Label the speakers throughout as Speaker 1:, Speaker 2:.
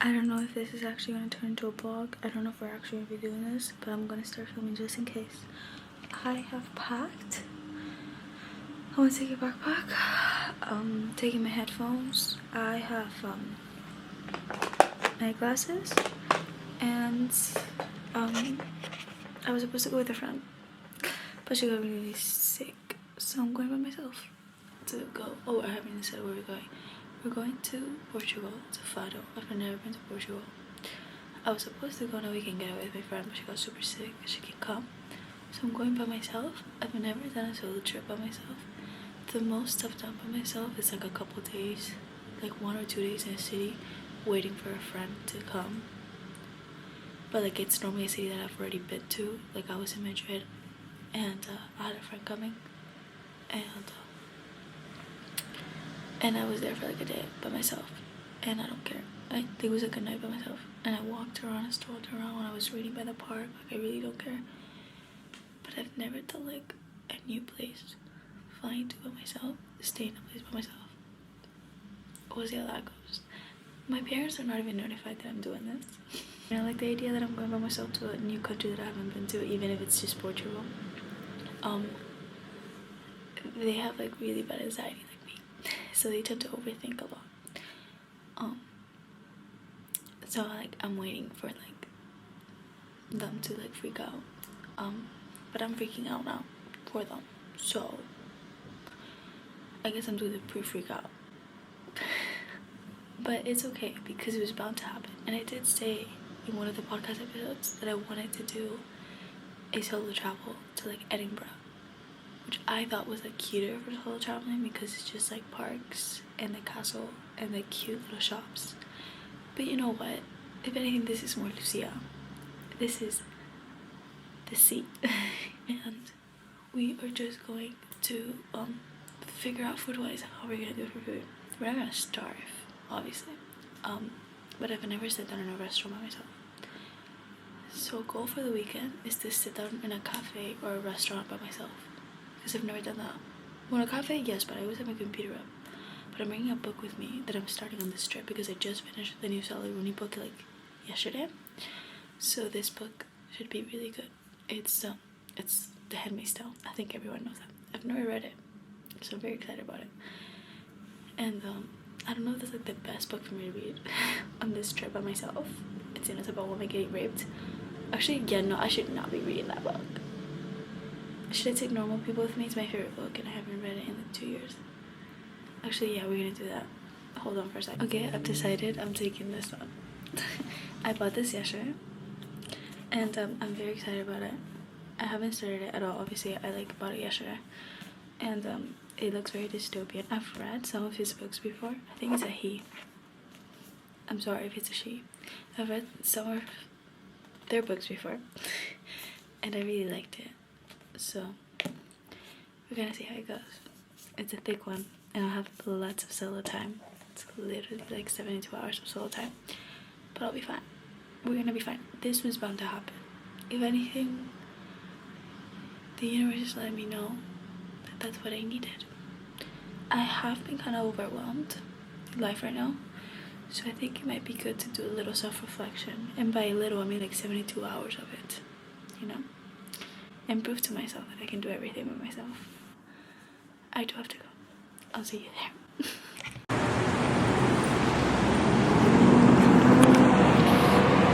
Speaker 1: I don't know if this is actually going to turn into a vlog. I don't know if we're actually going to be doing this, but I'm going to start filming just in case. I have packed. I want to take a backpack. Taking my headphones. I have my glasses, and I was supposed to go with a friend, but she got really sick, so I'm going by myself to go. Oh, I haven't even said where we're going. We're going to Portugal, to Fado. I've never been to Portugal. I was supposed to go on a weekend getaway with my friend, but she got super sick. She can't come, so I'm going by myself. I've never done a solo trip by myself. The most I've done by myself is like a couple days, like 1 or 2 days in a city, waiting for a friend to come. But like it's normally a city that I've already been to. Like I was in Madrid, and I had a friend coming, and I was there for like a day by myself, and I don't care. I think it was a good night by myself, and I walked around and strolled around when I was reading by the park. Like I really don't care. But I've never done like a new place, flying to by myself, staying in a place by myself. We'll see how that goes. My parents are not even notified that I'm doing this. You know, like the idea that I'm going by myself to a new country that I haven't been to, even if it's just Portugal. They have like really bad anxiety like me, so they tend to overthink a lot. So like I'm waiting for like them to like freak out. But I'm freaking out now for them, so I guess I'm doing the pre-freak out. But it's okay because it was bound to happen, and I did say in one of the podcast episodes that I wanted to do a solo travel to like Edinburgh, which I thought was like cuter for solo traveling because it's just like parks and the castle and the cute little shops. But you know what? If anything, this is more Lucia. This is the sea. And we are just going to figure out food-wise how we're gonna do it for food. We're not gonna starve, obviously. But I've never sat down in a restaurant by myself. So goal for the weekend is to sit down in a cafe or a restaurant by myself, because I've never done that. Well, a cafe, yes, but I always have my computer up. But I'm bringing a book with me that I'm starting on this trip because I just finished the new Sally Rooney book like yesterday. So this book should be really good. It's The Handmaid's Tale. I think everyone knows that. I've never read it, so I'm very excited about it. And I don't know if that's like the best book for me to read on this trip by myself. It's about women getting raped. Actually, yeah, no, I should not be reading that book. Should I take Normal People with me? It's my favorite book, and I haven't read it in like 2 years. Actually, yeah, we're gonna do that. Hold on for a second. Okay, I've decided I'm taking this one. I bought this yesterday, and I'm very excited about it. I haven't started it at all. Obviously, I like bought it yesterday, and it looks very dystopian. I've read some of his books before. I think it's a he. I'm sorry if it's a she. I've read some of their books before, and I really liked it. So we're gonna see how it goes. It's a thick one, and I'll have lots of solo time. It's literally like 72 hours of solo time, but I'll be fine. We're gonna be fine. This was bound to happen. If anything, the universe is letting me know that that's what I needed. I have been kind of overwhelmed in life right now, so I think it might be good to do a little self-reflection, and by little I mean like 72 hours of it, you know, and prove to myself that I can do everything by myself. I do have to go. I'll see you there.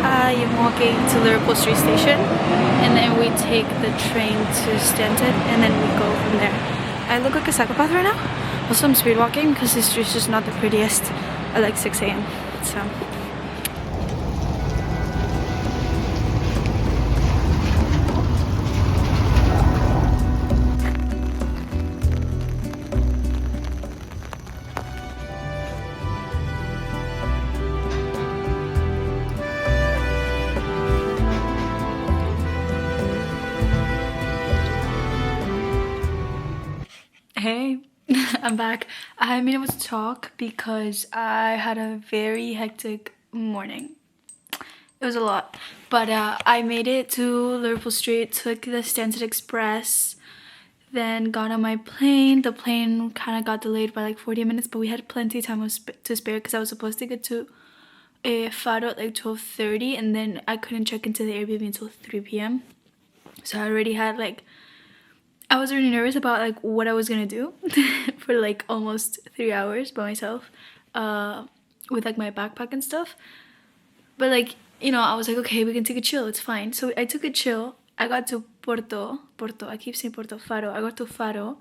Speaker 1: I am walking to Liverpool Street Station, and then we take the train to Stanton, and then we go from there. I look like a psychopath right now. Also, I'm speed walking because this street's just not the prettiest at like 6 a.m. So. Hey, I'm back. I haven't been able to talk because I had a very hectic morning. It was a lot, but I made it to Liverpool Street, took the Stansted Express, then got on my plane. The plane kind of got delayed by like 40 minutes, but we had plenty of time to spare because I was supposed to get to Faro at like 12:30, and then I couldn't check into the Airbnb until 3 p.m. So I already had like, I was already nervous about like what I was gonna do for like almost 3 hours by myself, with like my backpack and stuff. But like, you know, I was like, okay, we can take a chill, it's fine. So I took a chill. I got to Porto, I keep saying Porto, Faro. I got to Faro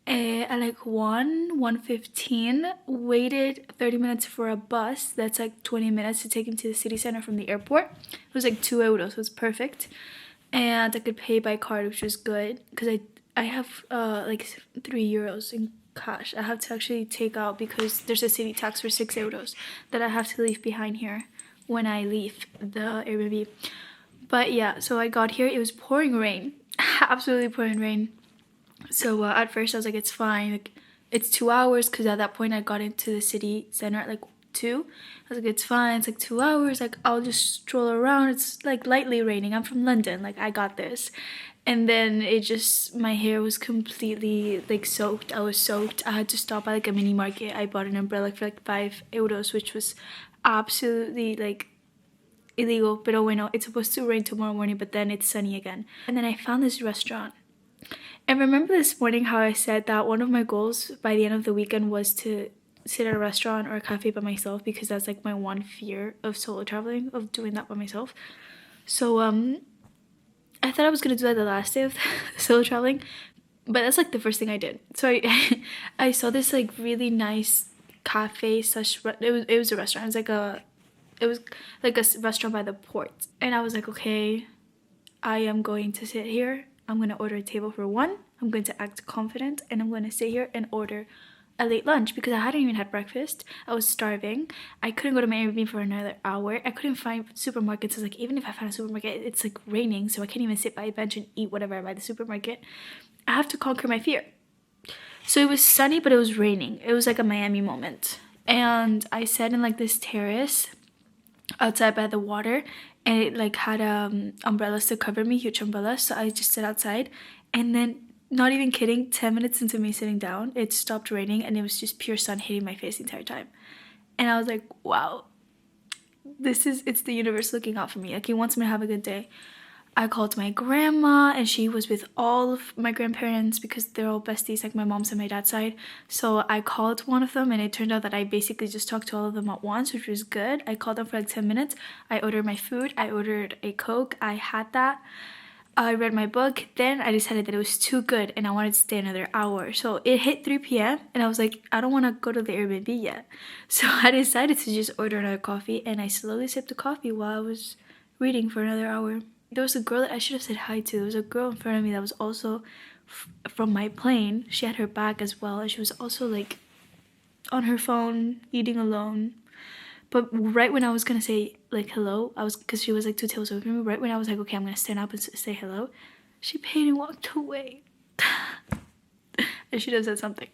Speaker 1: at like 1:15, waited 30 minutes for a bus that's like 20 minutes to take me to the city center from the airport. It was like 2 euros, it was perfect. And I could pay by card, which was good, because I have like 3 euros in cash. I have to actually take out because there's a city tax for 6 euros that I have to leave behind here when I leave the Airbnb. But yeah, so I got here, it was pouring rain, absolutely pouring rain. So at first I was like, it's fine, like it's 2 hours, because at that point I got into the city center at like 2. I was like, it's fine, it's like 2 hours, like I'll just stroll around, it's like lightly raining, I'm from London, like I got this. And then it just, my hair was completely like soaked. I was soaked. I had to stop at like a mini market. I bought an umbrella for like 5 euros, which was absolutely like illegal. Pero bueno, it's supposed to rain tomorrow morning, but then it's sunny again. And then I found this restaurant. And remember this morning how I said that one of my goals by the end of the weekend was to sit at a restaurant or a cafe by myself, because that's like my one fear of solo traveling, of doing that by myself. So I thought I was gonna do that the last day of solo traveling, but that's like the first thing I did. So I saw this like really nice cafe slash, it was a restaurant. It was like a restaurant by the port, and I was like, okay, I am going to sit here. I'm gonna order a table for 1. I'm going to act confident, and I'm gonna sit here and order a late lunch, because I hadn't even had breakfast. I was starving. I couldn't go to my Airbnb for another hour. I couldn't find supermarkets. I was like, even if I found a supermarket, it's like raining, so I can't even sit by a bench and eat whatever I buy at the supermarket. I have to conquer my fear. So it was sunny, but it was raining. It was like a Miami moment. And I sat in like this terrace outside by the water, and it like had umbrellas to cover me, huge umbrellas. So I just sat outside, and then, not even kidding, 10 minutes into me sitting down, it stopped raining, and it was just pure sun hitting my face the entire time. And I was like, wow, it's the universe looking out for me. Like, it wants me to have a good day. I called my grandma, and she was with all of my grandparents, because they're all besties, like my mom's and my dad's side. So I called one of them, and it turned out that I basically just talked to all of them at once, which was good. I called them for like 10 minutes. I ordered my food. I ordered a Coke. I had that. I read my book. Then I decided that it was too good and I wanted to stay another hour. So it hit 3 p.m. and I was like, I don't want to go to the Airbnb yet. So I decided to just order another coffee, and I slowly sipped the coffee while I was reading for another hour. There was a girl that I should have said hi to. There was a girl in front of me that was also from my plane. She had her bag as well, and she was also like on her phone, eating alone. But right when I was gonna say like hello, because she was like 2 tables over me, right when I was like, okay, I'm gonna stand up and say hello, she paid and walked away. I should have said something.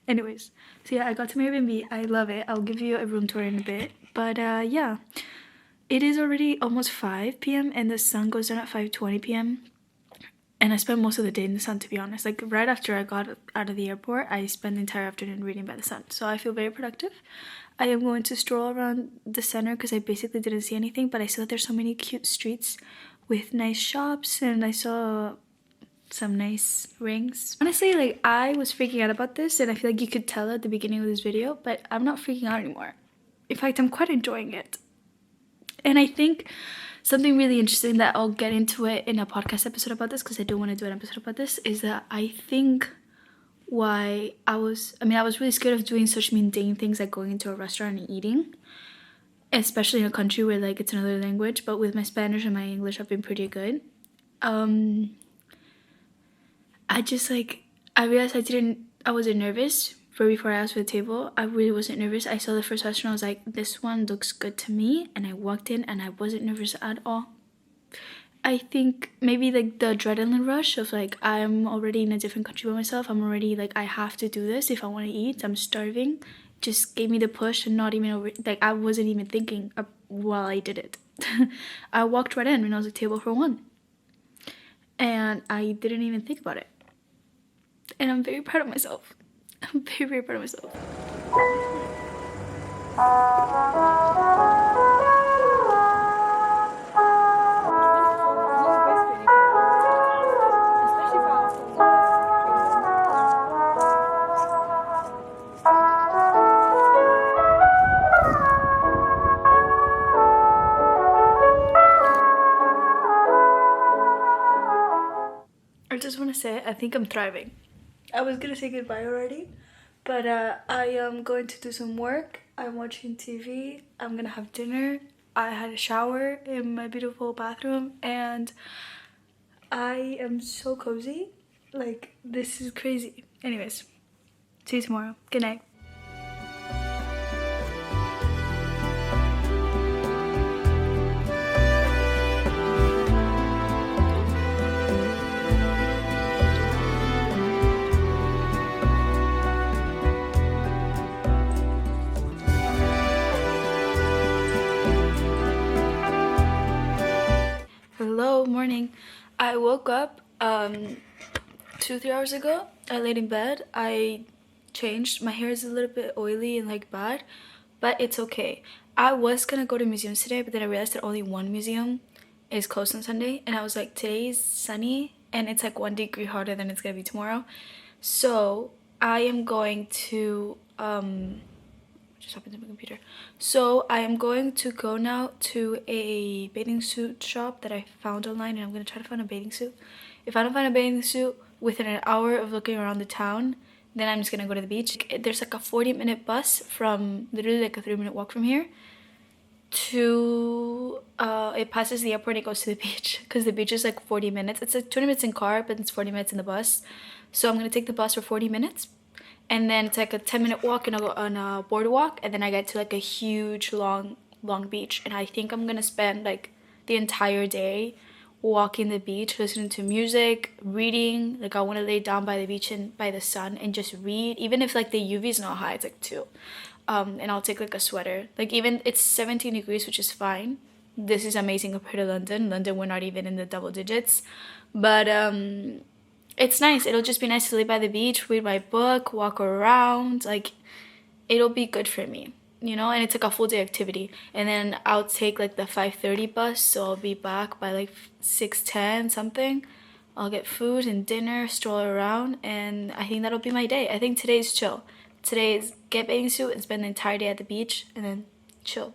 Speaker 1: Anyways, so yeah, I got to my Airbnb. I love it. I'll give you a room tour in a bit. But yeah, it is already almost 5 p.m. and the sun goes down at 5:20 p.m. And I spent most of the day in the sun, to be honest. Like right after I got out of the airport, I spent the entire afternoon reading by the sun. So I feel very productive. I am going to stroll around the center because I basically didn't see anything, but I saw that there's so many cute streets with nice shops, and I saw some nice rings. Honestly, like I was freaking out about this, and I feel like you could tell at the beginning of this video, but I'm not freaking out anymore. In fact, I'm quite enjoying it. And I think something really interesting that I'll get into it in a podcast episode about this, because I do want to do an episode about this, is that I think why I was really scared of doing such mundane things like going into a restaurant and eating, especially in a country where like it's another language. But with my Spanish and my English, I've been pretty good. I realized I wasn't nervous. But before I asked for the table, I really wasn't nervous. I saw the first restaurant, I was like, this one looks good to me, and I walked in and I wasn't nervous at all. I think maybe like the adrenaline rush of like, I'm already in a different country by myself, I'm already like, I have to do this if I want to eat, I'm starving, just gave me the push, and not even I wasn't even thinking while I did it. I walked right in and I was like, table for 1, and I didn't even think about it, and I'm very proud of myself. I'm very, very proud of myself. say, I think I'm thriving. I was gonna say goodbye already, but I am going to do some work. I'm watching TV. I'm gonna have dinner. I had a shower in my beautiful bathroom, and I am so cozy. Like, this is crazy. Anyways, see you tomorrow. Good night. Hello, morning. I woke up 2-3 hours ago. I laid in bed. I changed. My hair is a little bit oily and like bad, but it's okay. I was gonna go to museums today, but then I realized that only one museum is closed on Sunday, and I was like, today's sunny and it's like 1 degree hotter than it's gonna be tomorrow. So I am going to just happened to my computer. So I am going to go now to a bathing suit shop that I found online, and I'm gonna try to find a bathing suit. If I don't find a bathing suit within an hour of looking around the town, then I'm just gonna go to the beach. There's like a 40-minute bus from literally like a 3-minute walk from here to it passes the airport and it goes to the beach, because the beach is like 40 minutes. It's like 20 minutes in car, but it's 40 minutes in the bus. So I'm gonna take the bus for 40 minutes. And then it's like a 10-minute walk and I'll go on a boardwalk, and then I get to like a huge long beach. And I think I'm gonna spend like the entire day walking the beach, listening to music, reading. Like, I want to lay down by the beach and by the sun and just read, even if like the UV is not high, it's like 2. And I'll take like a sweater. Like, even it's 17 degrees, which is fine. This is amazing compared to London. We're not even in the double digits, but it's nice. It'll just be nice to lay by the beach, read my book, walk around. Like, it'll be good for me, you know? And it's like a full day activity. And then I'll take like the 5:30 bus, so I'll be back by like 6:10 something. I'll get food and dinner, stroll around, and I think that'll be my day. I think today's chill. Today is get bathing suit and spend the entire day at the beach, and then chill.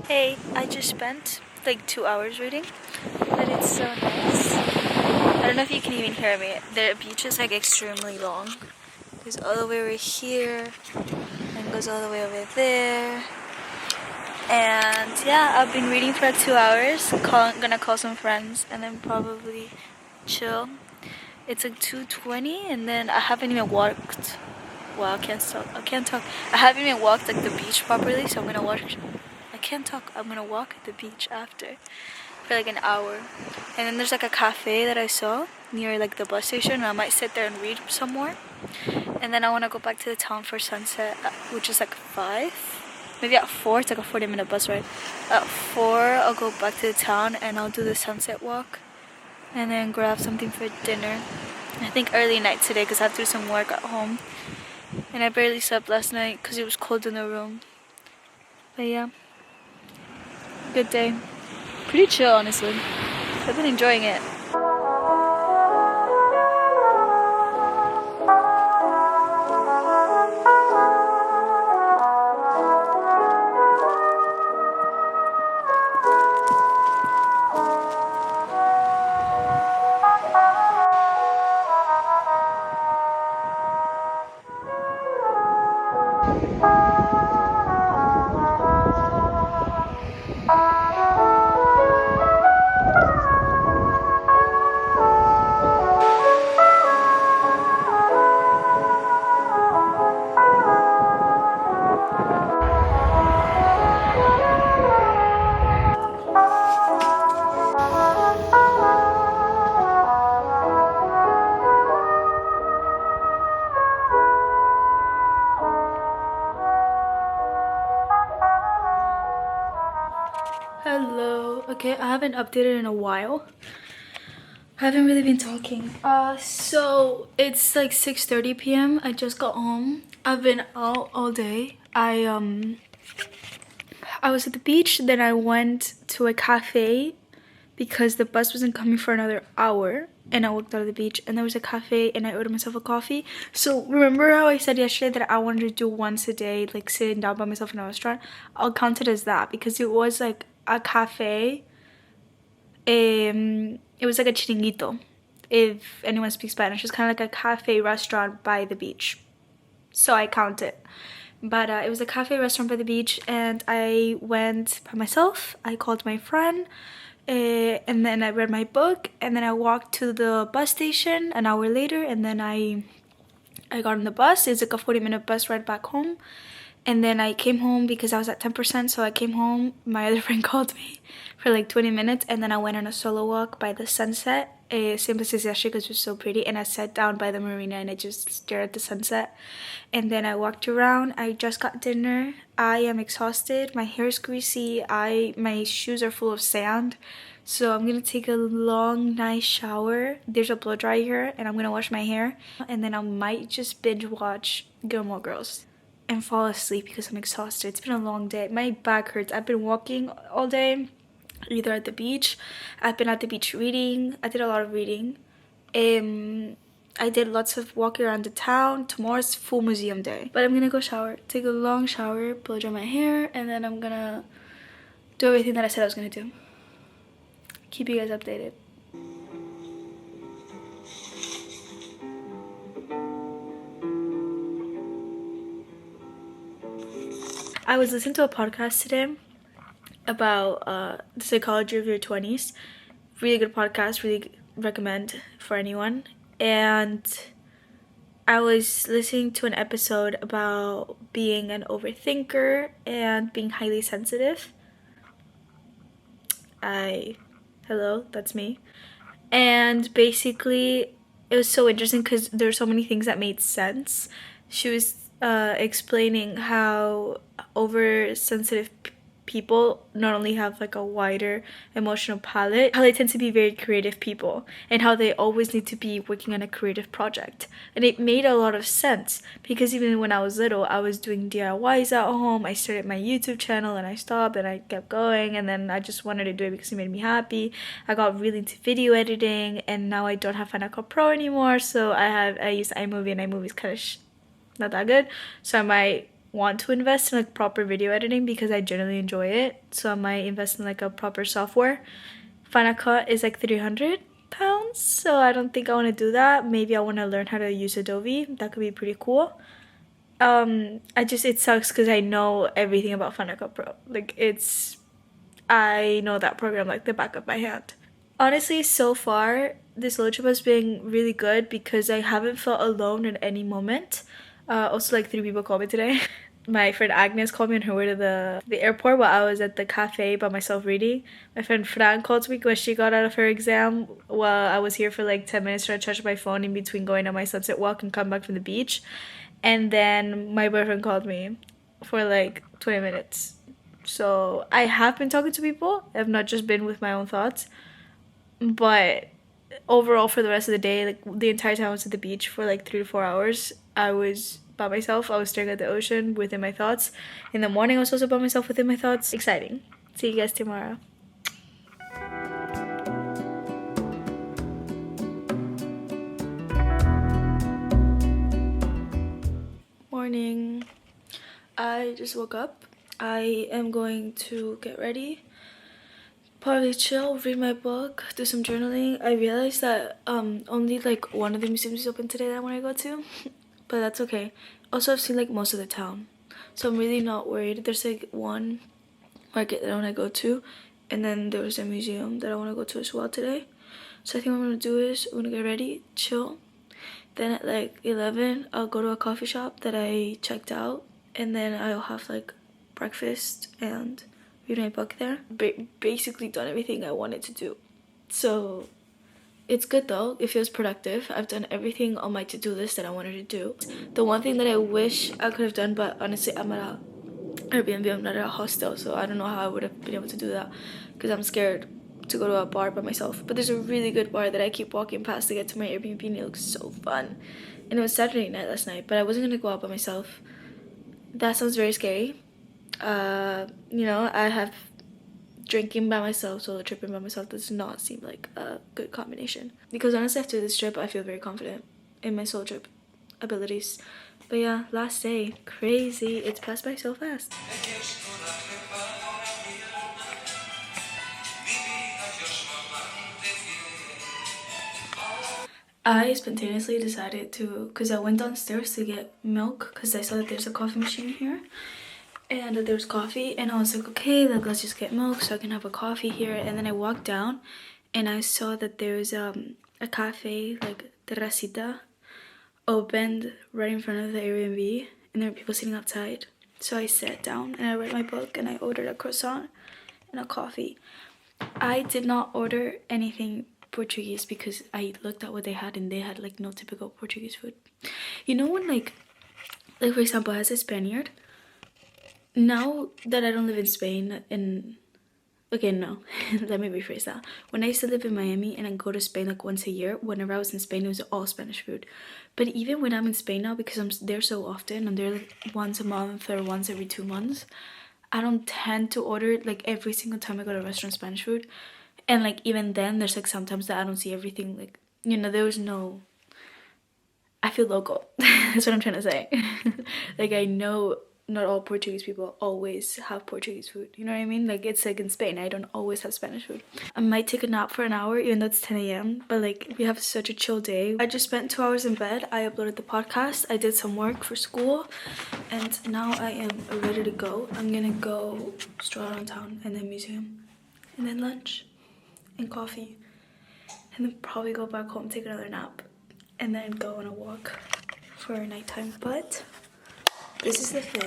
Speaker 1: Hey, I just spent like 2 hours reading, but it's so nice. I don't know if you can even hear me. The beach is like extremely long. It goes all the way over here, and goes all the way over there. And yeah, I've been reading for like 2 hours. Gonna call some friends and then probably chill. It's like 2:20, and then I haven't even walked. Well, I can't talk. I haven't even walked like the beach properly, so I'm gonna walk. I'm gonna walk at the beach after for like an hour. And then there's like a cafe that I saw near like the bus station, and I might sit there and read some more. And then I want to go back to the town for sunset, which is like 5, maybe at 4. It's like a 40-minute bus ride. At 4 I'll go back to the town and I'll do the sunset walk, and then grab something for dinner. I think early night today, because I have to do some work at home, and I barely slept last night because it was cold in the room. But yeah, good day. Pretty chill, honestly. I've been enjoying it. updated in a while. I haven't really been talking. So it's like 6:30 p.m. I just got home. I've been out all day. I was at the beach, then I went to a cafe because the bus wasn't coming for another hour, and I walked out of the beach, and there was a cafe, and I ordered myself a coffee. So remember how I said yesterday that I wanted to do once a day, like sitting down by myself in a restaurant? I'll count it as that because it was like a cafe. It was like a chiringuito, if anyone speaks Spanish. It's kind of like a cafe restaurant by the beach, so I count it. But it was a cafe restaurant by the beach, and I went by myself. I called my friend, and then I read my book, and then I walked to the bus station an hour later, and then I got on the bus. It's like a 40-minute bus ride back home. And then I came home because I was at 10%, so I came home. My other friend called me for like 20 minutes, and then I went on a solo walk by the sunset. Same place as yesterday because it was so pretty, and I sat down by the marina and I just stared at the sunset. And then I walked around. I just got dinner. I am exhausted. My hair is greasy. My shoes are full of sand. So I'm gonna take a long, nice shower. There's a blow dryer here, and I'm gonna wash my hair. And then I might just binge watch Gilmore Girls and fall asleep because I'm exhausted. It's been a long day. My back hurts. I've been walking all day, either at the beach. I've been at the beach reading. I did a lot of reading. I did lots of walking around the town. Tomorrow's full museum day. But I'm gonna go shower, take a long shower, blow dry my hair, and then I'm gonna do everything that I said I was gonna do. Keep you guys updated. I was listening to a podcast today about the psychology of your 20s. Really good podcast, really recommend for anyone. And I was listening to an episode about being an overthinker and being highly sensitive. Hello, that's me. And basically, it was so interesting because there were so many things that made sense. She was explaining how oversensitive people not only have like a wider emotional palette, how they tend to be very creative people, and how they always need to be working on a creative project. And it made a lot of sense because even when I was little, I was doing DIYs at home. I started my YouTube channel and I stopped and I kept going, and then I just wanted to do it because it made me happy. I got really into video editing, and now I don't have Final Cut Pro anymore, so I use iMovie, and iMovie is kind of not that good, so I might want to invest in like proper video editing because I generally enjoy it. So I might invest in like a proper software. Final Cut is like £300, so I don't think I want to do that. Maybe I want to learn how to use Adobe. That could be pretty cool. It sucks because I know everything about Final Cut Pro. Like I know that program like the back of my hand. Honestly, so far this solo trip has been really good because I haven't felt alone in any moment. Also, like 3 people called me today. My friend Agnes called me on her way to the airport while I was at the cafe by myself reading. My friend Fran called me when she got out of her exam while I was here for like 10 minutes trying to charge my phone in between going on my sunset walk and come back from the beach. And then my boyfriend called me for like 20 minutes. So I have been talking to people. I've not just been with my own thoughts. But overall, for the rest of the day, like the entire time I was at the beach for like 3 to 4 hours, I was by myself. I was staring at the ocean within my thoughts. In the morning, I was also by myself within my thoughts. Exciting. See you guys tomorrow. Morning. I just woke up. I am going to get ready. Probably chill, read my book, do some journaling. I realized that only like one of the museums is open today that I want to go to. But that's okay. Also, I've seen like most of the town, so I'm really not worried. There's like one market that I want to go to, and then there was a museum that I want to go to as well today. So I think what I'm gonna do is I'm gonna get ready, chill. Then at like 11, I'll go to a coffee shop that I checked out, and then I'll have like breakfast and read my book there. Basically done everything I wanted to do. So it's good though, it feels productive. I've done everything on my to-do list that I wanted to do. The one thing that I wish I could have done, but honestly I'm at a Airbnb, I'm not at a hostel, so I don't know how I would have been able to do that because I'm scared to go to a bar by myself. But there's a really good bar that I keep walking past to get to my Airbnb, and it looks so fun. And it was Saturday night last night, but I wasn't gonna go out by myself. That sounds very scary. You know, I have drinking by myself, solo tripping by myself does not seem like a good combination. Because honestly, after this trip, I feel very confident in my solo trip abilities. But yeah, last day, crazy. It's passed by so fast. I spontaneously decided to, because I went downstairs to get milk because I saw that there's a coffee machine here and that there's coffee, and I was like, okay, like, let's just get milk so I can have a coffee here. And then I walked down and I saw that there's a cafe, like Terracita, opened right in front of the Airbnb, and there were people sitting outside. So I sat down and I read my book and I ordered a croissant and a coffee. I did not order anything Portuguese because I looked at what they had and they had like no typical Portuguese food. You know when like for example, as a Spaniard, now that I don't live in Spain, and okay, no, let me rephrase that. When I used to live in Miami and I go to Spain like once a year, whenever I was in Spain, it was all Spanish food. But even when I'm in Spain now, because I'm there so often, I'm there like once a month or once every 2 months, I don't tend to order like every single time I go to a restaurant Spanish food. And like even then, there's like sometimes that I don't see everything, like, you know, there was no, I feel local. That's what I'm trying to say. Like, I know not all Portuguese people always have Portuguese food, you know what I mean? Like, it's like in Spain, I don't always have Spanish food. I might take a nap for an hour even though it's 10 a.m, but like we have such a chill day. I just spent 2 hours in bed. I uploaded the podcast, I did some work for school, and now I am ready to go. I'm gonna go stroll around town and then museum and then lunch and coffee, and then probably go back home, take another nap, and then go on a walk for nighttime. But this is the fit.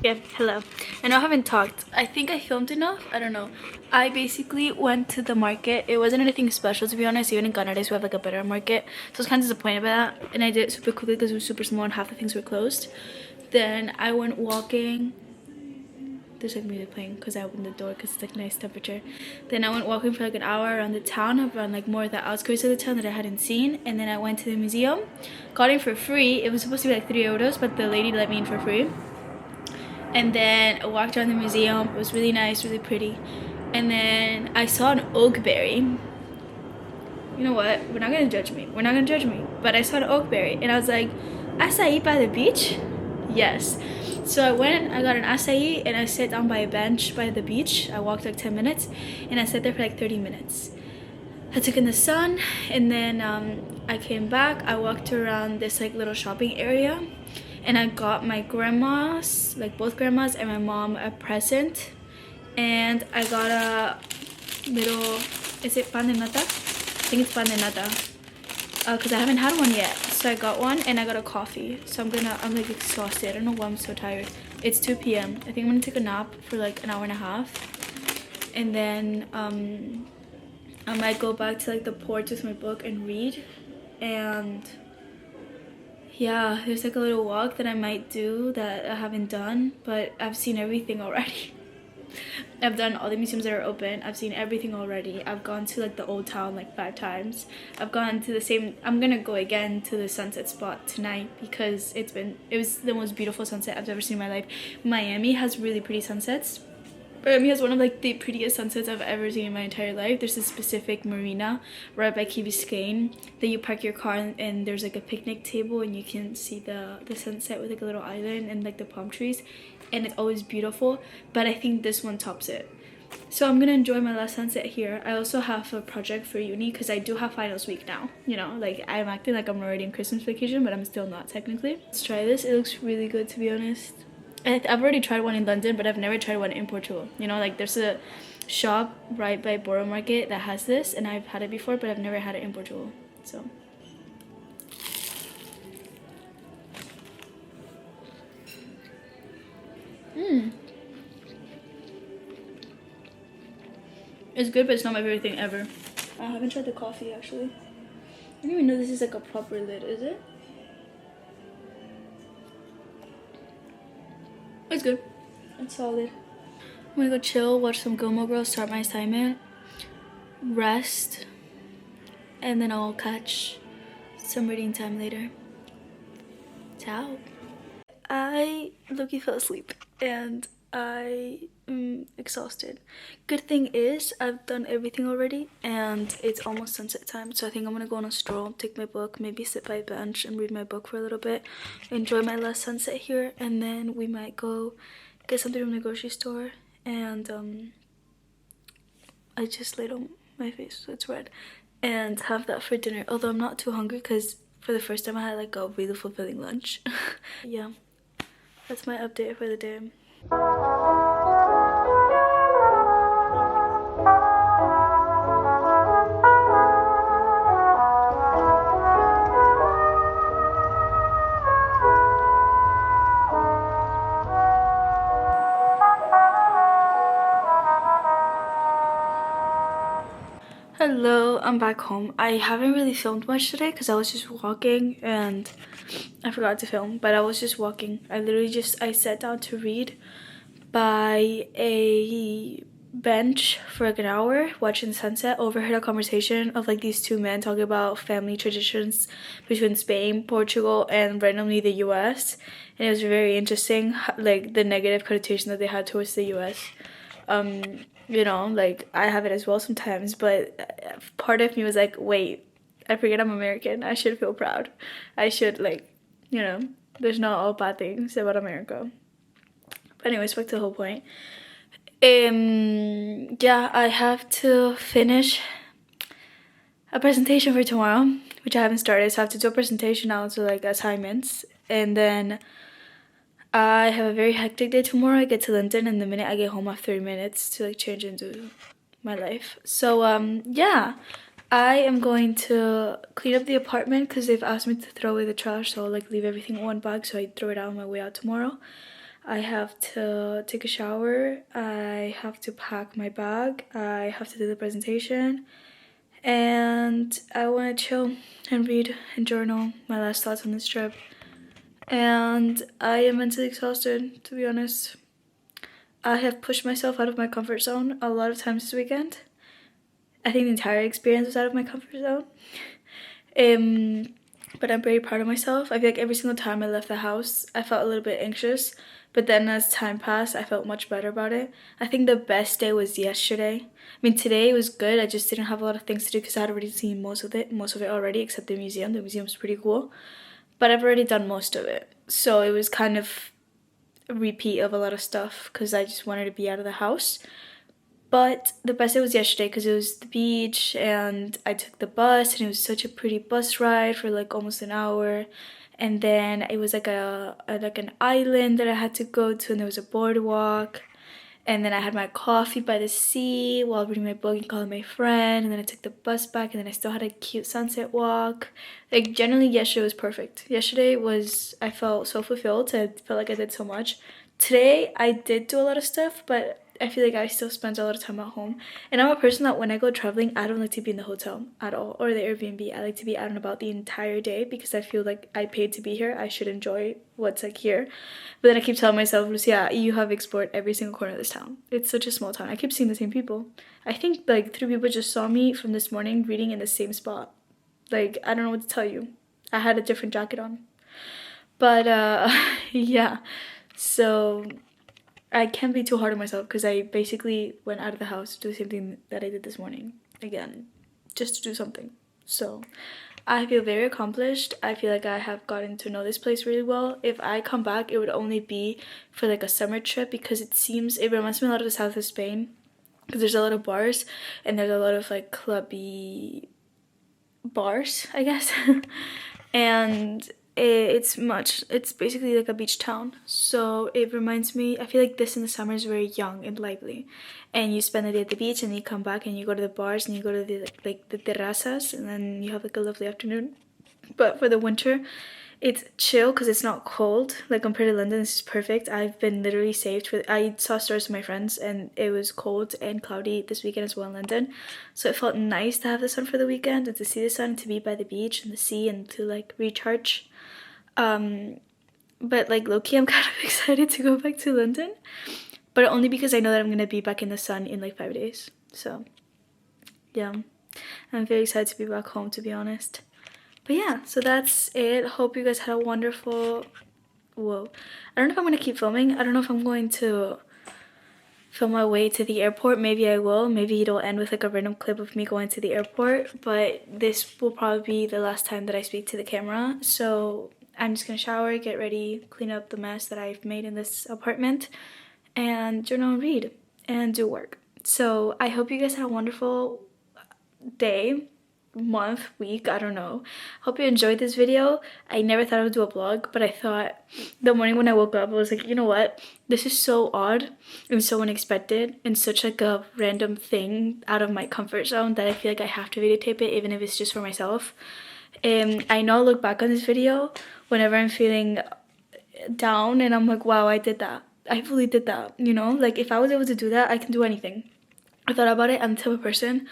Speaker 1: Yeah, hello. I know I haven't talked. I think I filmed enough. I don't know. I basically went to the market. It wasn't anything special, to be honest. Even in Canada, we have like a better market. So I was kind of disappointed by that. And I did it super quickly because it was super small and half the things were closed. Then I went walking. There's like music playing because I opened the door because it's like nice temperature. Then I went walking for like an hour around the town, around like more of the outskirts of the town that I hadn't seen. And then I went to the museum. Got in for free. It was supposed to be like 3 euros, but the lady let me in for free. And then I walked around the museum. It was really nice, really pretty. And then I saw an oakberry. You know what? We're not gonna judge me. We're not gonna judge me. But I saw an oakberry and I was like, acai by the beach? Yes. So I went, I got an acai and I sat down by a bench by the beach. I walked like 10 minutes and I sat there for like 30 minutes. I took in the sun, and then I came back. I walked around this like little shopping area. And I got my grandma's, like both grandmas and my mom, a present. And I got a little, is it pan de nata? I think it's pan de nata. Because I haven't had one yet. So I got one and I got a coffee. So I'm like exhausted. I don't know why I'm so tired. It's 2 p.m. I think I'm gonna take a nap for like an hour and a half. And then I might go back to like the porch with my book and read. And yeah, there's like a little walk that I might do that I haven't done, but I've seen everything already. I've done all the museums that are open. I've seen everything already. I've gone to like the old town like 5 times. I've gone to the same, I'm gonna go again to the sunset spot tonight because it was the most beautiful sunset I've ever seen in my life. Miami has really pretty sunsets, Miami has one of like the prettiest sunsets I've ever seen in my entire life. There's a specific marina right by Key Biscayne that you park your car and there's like a picnic table and you can see the sunset with like a little island and like the palm trees, and it's always beautiful, but I think this one tops it. So I'm gonna enjoy my last sunset here. I also have a project for uni because I do have finals week now, you know, like I'm acting like I'm already in Christmas vacation, but I'm still not technically. Let's try this. It looks really good, to be honest. I've already tried one in London, but I've never tried one in Portugal. You know, like there's a shop right by Borough Market that has this, and I've had it before, but I've never had it in Portugal. So it's good, but it's not my favorite thing ever. I haven't tried the coffee actually. I didn't even know this is like a proper lid, is it? It's good. It's solid. I'm gonna go chill, watch some Gilmore Girls, start my assignment, rest, and then I'll catch some reading time later. Ciao. I low-key fell asleep and I am exhausted. Good thing is I've done everything already and it's almost sunset time, so I think I'm gonna go on a stroll, take my book, maybe sit by a bench and read my book for a little bit, enjoy my last sunset here, and then we might go get something from the grocery store. And I just laid on my face so it's red, and have that for dinner, although I'm not too hungry because for the first time I had like a really fulfilling lunch. Yeah, that's my update for the day. Hello, I'm back home. I haven't really filmed much today because I was just walking and I forgot to film, but I was just walking. I sat down to read by a bench for like an hour watching the sunset. Overheard a conversation of like these two men talking about family traditions between Spain, Portugal, and randomly the US, and it was very interesting, like the negative connotation that they had towards the US. You know, like I have it as well sometimes, but part of me was like, wait, I forget I'm American. I should feel proud. I should, like, you know, there's not all bad things about America. But anyways, back to the whole point. Yeah, I have to finish a presentation for tomorrow, which I haven't started, so I have to do a presentation now to like assignments, and then I have a very hectic day tomorrow. I get to London and the minute I get home I have 30 minutes to like change into my life. So yeah, I am going to clean up the apartment because they've asked me to throw away the trash, so I'll like leave everything in one bag so I throw it out on my way out tomorrow. I have to take a shower, I have to pack my bag, I have to do the presentation, and I want to chill and read and journal my last thoughts on this trip. And I am mentally exhausted, to be honest. I have pushed myself out of my comfort zone a lot of times this weekend. I think the entire experience was out of my comfort zone. But I'm very proud of myself. I feel like every single time I left the house, I felt a little bit anxious. But then as time passed, I felt much better about it. I think the best day was yesterday. I mean, today was good. I just didn't have a lot of things to do because I had already seen most of it already, except the museum. The museum's pretty cool. But I've already done most of it. So it was kind of a repeat of a lot of stuff because I just wanted to be out of the house. But the best day was yesterday because it was the beach and I took the bus and it was such a pretty bus ride for like almost an hour. And then it was like an island that I had to go to, and there was a boardwalk. And then I had my coffee by the sea while reading my book and calling my friend. And then I took the bus back, and then I still had a cute sunset walk. Like, generally, yesterday was perfect. Yesterday was, I felt so fulfilled. I felt like I did so much. Today, I did do a lot of stuff, but I feel like I still spent a lot of time at home. And I'm a person that when I go traveling, I don't like to be in the hotel at all, or the Airbnb. I like to be out and about the entire day because I feel like I paid to be here. I should enjoy what's like here. But then I keep telling myself, Lucia, you have explored every single corner of this town. It's such a small town. I keep seeing the same people. I think like 3 people just saw me from this morning reading in the same spot. Like, I don't know what to tell you. I had a different jacket on. But yeah, so I can't be too hard on myself because I basically went out of the house to do the same thing that I did this morning again, just to do something. So I feel very accomplished. I feel like I have gotten to know this place really well. If I come back, it would only be for like a summer trip because it reminds me a lot of the south of Spain because there's a lot of bars and there's a lot of like clubby bars, I guess. And it's basically like a beach town, so it reminds me, I feel like this in the summer is very young and lively, and you spend the day at the beach and you come back and you go to the bars and you go to the like the terrazas and then you have like a lovely afternoon. But for the winter, it's chill because it's not cold. Like compared to London, this is perfect. I've been literally saved for. I saw stories of my friends, and it was cold and cloudy this weekend as well in London. So it felt nice to have the sun for the weekend and to see the sun, to be by the beach and the sea, and to like recharge. But like low-key, I'm kind of excited to go back to London, but only because I know that I'm gonna be back in the sun in like 5 days. So yeah, I'm very excited to be back home, to be honest. But yeah, so that's it. Hope you guys had a wonderful... Whoa. I don't know if I'm going to keep filming. I don't know if I'm going to film my way to the airport. Maybe I will. Maybe it'll end with like a random clip of me going to the airport. But this will probably be the last time that I speak to the camera. So I'm just going to shower, get ready, clean up the mess that I've made in this apartment, and journal and read and do work. So I hope you guys had a wonderful day, month, week, I don't know. Hope you enjoyed this video. I never thought I would do a vlog, but I thought the morning when I woke up, I was like, you know what? This is so odd and so unexpected and such like a random thing out of my comfort zone that I feel like I have to videotape it, even if it's just for myself. And I know I'll look back on this video whenever I'm feeling down and I'm like, wow, I did that. I fully did that, you know? Like if I was able to do that, I can do anything. I thought about it. I'm the type of person,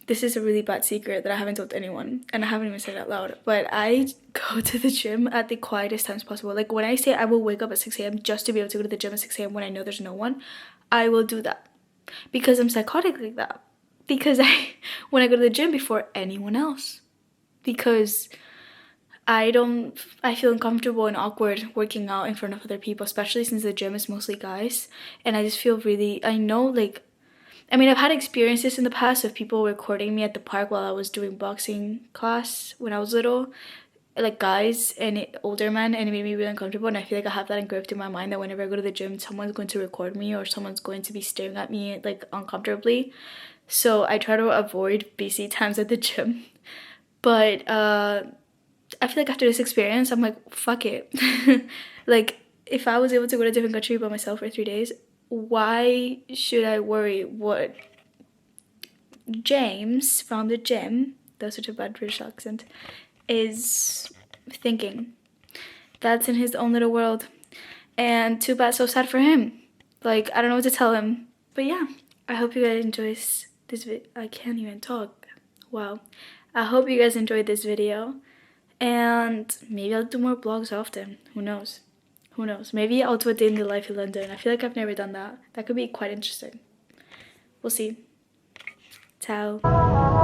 Speaker 1: this is a really bad secret that I haven't told anyone and I haven't even said it out loud, but I go to the gym at the quietest times possible. Like when I say I will wake up at 6 a.m. just to be able to go to the gym at 6 a.m. when I know there's no one, I will do that because I'm psychotic like that. Because when I go to the gym before anyone else, because I feel uncomfortable and awkward working out in front of other people, especially since the gym is mostly guys, and I just feel really, I know, like, I mean, I've had experiences in the past of people recording me at the park while I was doing boxing class when I was little, like guys and older men, and it made me really uncomfortable. And I feel like I have that engraved in my mind that whenever I go to the gym, someone's going to record me or someone's going to be staring at me like uncomfortably. So I try to avoid busy times at the gym. But I feel like after this experience, I'm like, fuck it. Like, if I was able to go to a different country by myself for 3 days, why should I worry what James from the gym, that's such a bad British accent, is thinking? That's in his own little world. And too bad, so sad for him. Like, I don't know what to tell him. But yeah, I hope you guys enjoy this video. I can't even talk. Wow. I hope you guys enjoyed this video. And maybe I'll do more vlogs often. Who knows? Who knows? Maybe I'll do a day in the life in London. I feel like I've never done that. That could be quite interesting. We'll see. Ciao.